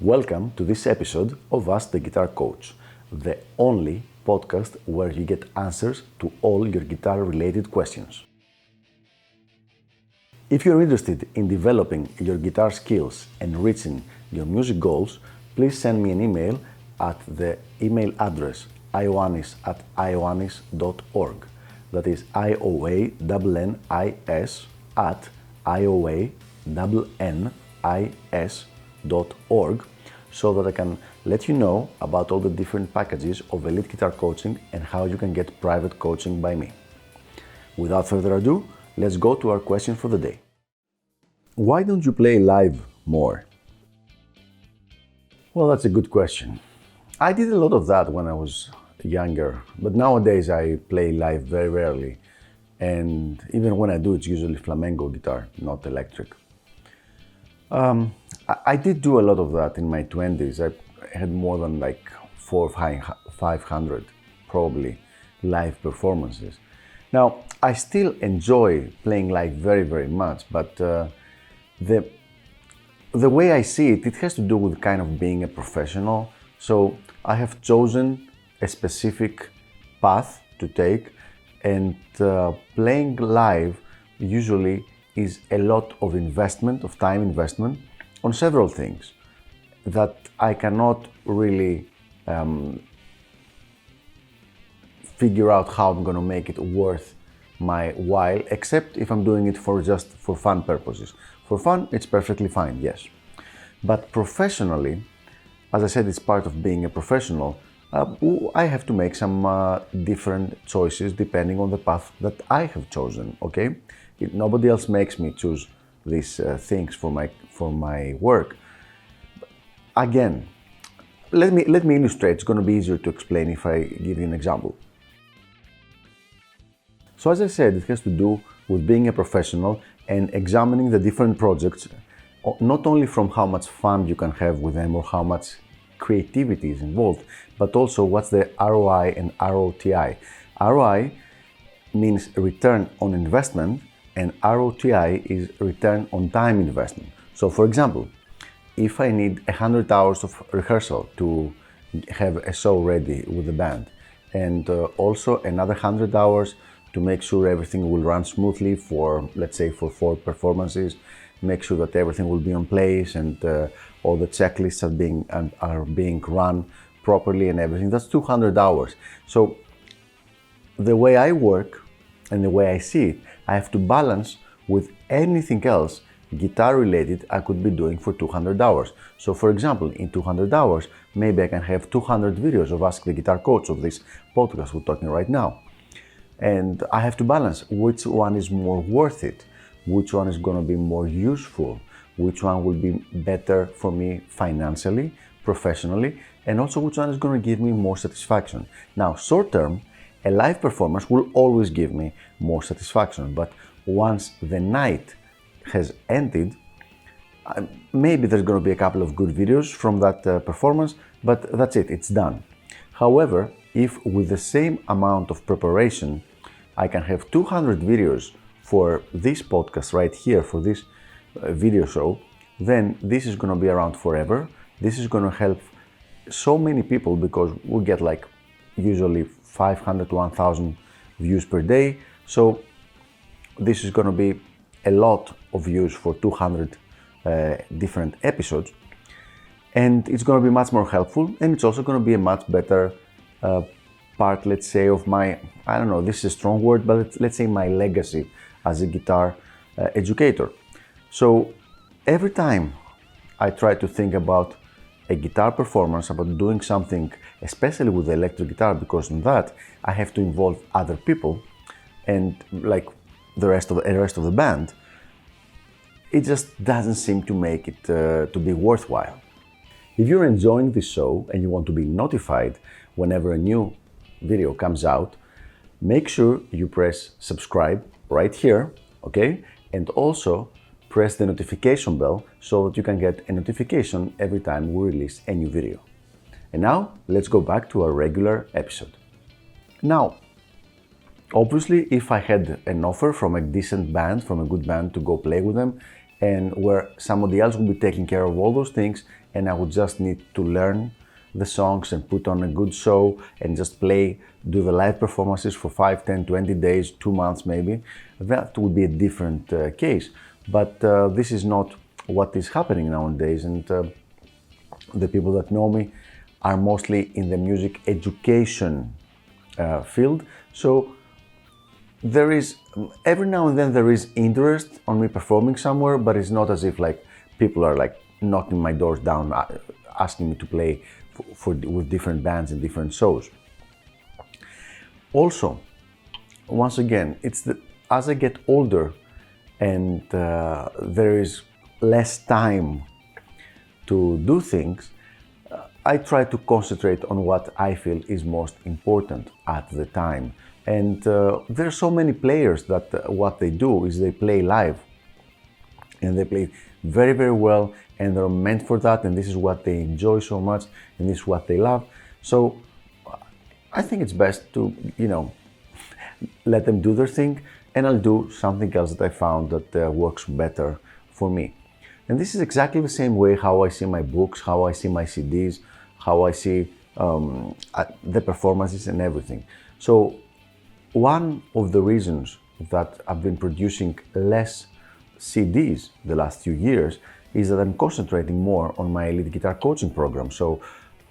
Welcome to this episode of Ask the Guitar Coach, the only podcast where you get answers to all your guitar-related questions. If you're interested in developing your guitar skills and reaching your music goals, please send me an email at the email address ioannis@ioannis.org. That is IOANNIS at IOANNIS.org, so that I can let you know about all the different packages of elite guitar coaching and how you can get private coaching by me. Without further ado, let's go to our question for the day. Why don't you play live more? Well, that's a good question. I did a lot of that when I was younger, but nowadays I play live very rarely, and even when I do, it's usually flamenco guitar, not electric. I did do a lot of that in my 20s. I had more than like 500 probably live performances. Now, I still enjoy playing live very, very much, but the way I see it, it has to do with kind of being a professional. So I have chosen a specific path to take, and playing live usually is a lot of investment, of time investment on several things that I cannot really figure out how I'm going to make it worth my while, except if I'm doing it for fun purposes. For fun, it's perfectly fine, yes. But professionally, as I said, it's part of being a professional. I have to make some different choices depending on the path that I have chosen, okay? Nobody else makes me choose these things for my work. Again, let me illustrate. It's going to be easier to explain if I give you an example. So as I said, it has to do with being a professional and examining the different projects, not only from how much fun you can have with them or how much creativity is involved, but also what's the ROI and ROTI. ROI means return on investment, and ROTI is return on time investment. So for example, if I need 100 hours of rehearsal to have a show ready with the band, and also another 100 hours to make sure everything will run smoothly for, let's say, for 4 performances, make sure that everything will be in place and all the checklists are being run properly and everything. That's 200 hours. So the way I work and the way I see it, I have to balance with anything else guitar related I could be doing for 200 hours. So for example, in 200 hours, maybe I can have 200 videos of Ask the Guitar Coach, of this podcast we're talking right now. And I have to balance which one is more worth it, which one is going to be more useful, which one will be better for me financially, professionally, and also which one is going to give me more satisfaction. Now, short term, a live performance will always give me more satisfaction, but once the night has ended, maybe there's going to be a couple of good videos from that performance, but that's it, it's done. However, if with the same amount of preparation, I can have 200 videos for this podcast right here, for this video show, then this is going to be around forever. This is going to help so many people, because we get like usually 500 to 1,000 views per day. So this is going to be a lot of views for 200 different episodes. And it's going to be much more helpful, and it's also going to be a much better part, let's say, of my, I don't know, this is a strong word, but let's say my legacy as a guitar educator. So every time I try to think about a guitar performance, about doing something, especially with the electric guitar, because in that I have to involve other people and like the rest of the band, it just doesn't seem to make it to be worthwhile. If you're enjoying this show and you want to be notified whenever a new video comes out, make sure you press subscribe right here, okay? And also press the notification bell so that you can get a notification every time we release a new video. And now, let's go back to our regular episode. Now, obviously, if I had an offer from a decent band, from a good band to go play with them, and where somebody else will be taking care of all those things, and I would just need to learn the songs and put on a good show and just play, do the live performances for 5, 10, 20 days, 2 months maybe, that would be a different case. But this is not what is happening nowadays, and the people that know me are mostly in the music education field. So there is, every now and then there is interest on me performing somewhere, but it's not as if like people are like knocking my doors down, asking me to play with different bands and different shows. Also, once again, as I get older and there is less time to do things, I try to concentrate on what I feel is most important at the time. And there are so many players that what they do is they play live, and they play very, very well, and they're meant for that, and this is what they enjoy so much, and this is what they love. So I think it's best to, let them do their thing, and I'll do something else that I found that works better for me. And this is exactly the same way how I see my books, how I see my CDs, how I see the performances and everything. So one of the reasons that I've been producing less CDs the last few years is that I'm concentrating more on my elite guitar coaching program. So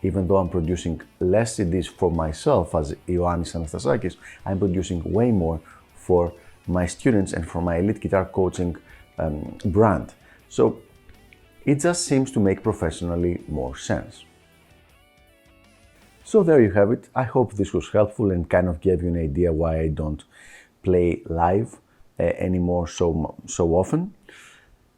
even though I'm producing less CDs for myself as Ioannis Anastassakis, I'm producing way more for my students and for my elite guitar coaching brand. So it just seems to make professionally more sense. So there you have it. I hope this was helpful and kind of gave you an idea why I don't play live anymore so often.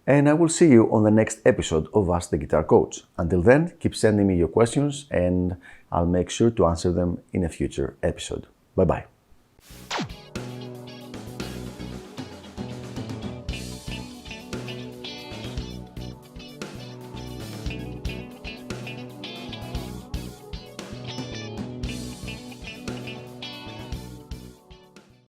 And I will see you on the next episode of Ask the Guitar Coach. Until then, keep sending me your questions and I'll make sure to answer them in a future episode. Bye-bye.